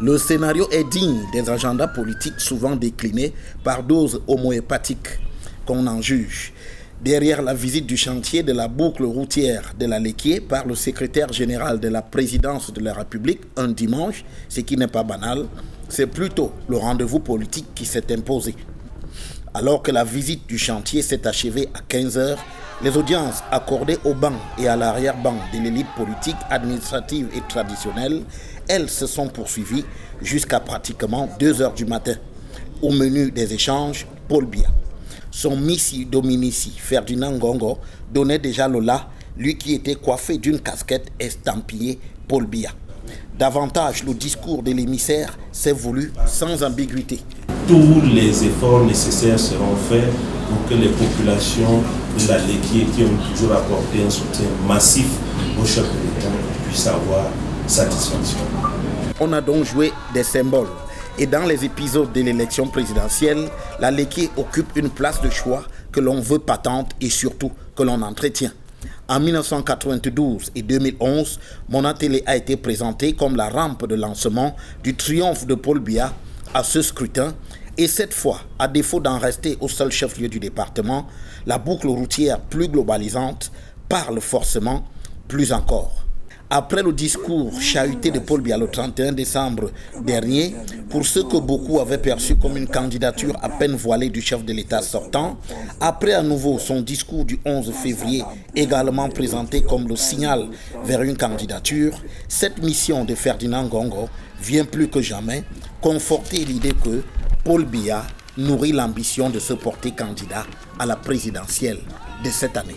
Le scénario est digne des agendas politiques souvent déclinés par doses homéopathiques qu'on en juge. Derrière la visite du chantier de la boucle routière de la Léquié par le secrétaire général de la présidence de la République un dimanche, ce qui n'est pas banal, c'est plutôt le rendez-vous politique qui s'est imposé. Alors que la visite du chantier s'est achevée à 15h, les audiences accordées au banc et à l'arrière-banc de l'élite politique, administrative et traditionnelle, elles se sont poursuivies jusqu'à pratiquement 2h du matin. Au menu des échanges, Paul Biya. Son missi dominici, Ferdinand Ngongo, donnait déjà le là, lui qui était coiffé d'une casquette estampillée Paul Biya. Davantage, le discours de l'émissaire s'est voulu sans ambiguïté. Tous les efforts nécessaires seront faits pour que les populations de la Léquié qui ont toujours apporté un soutien massif au chef de l'État puissent avoir satisfaction. On a donc joué des symboles. Et dans les épisodes de l'élection présidentielle, la Léquié occupe une place de choix que l'on veut patente et surtout que l'on entretient. En 1992 et 2011, Mona Télé a été présenté comme la rampe de lancement du triomphe de Paul Biya à ce scrutin. Et cette fois, à défaut d'en rester au seul chef-lieu du département, la boucle routière plus globalisante parle forcément plus encore. Après le discours chahuté de Paul Biya le 31 décembre dernier, pour ce que beaucoup avaient perçu comme une candidature à peine voilée du chef de l'État sortant, après à nouveau son discours du 11 février, également présenté comme le signal vers une candidature, cette mission de Ferdinand Ngongo vient plus que jamais conforter l'idée que Paul Biya nourrit l'ambition de se porter candidat à la présidentielle de cette année.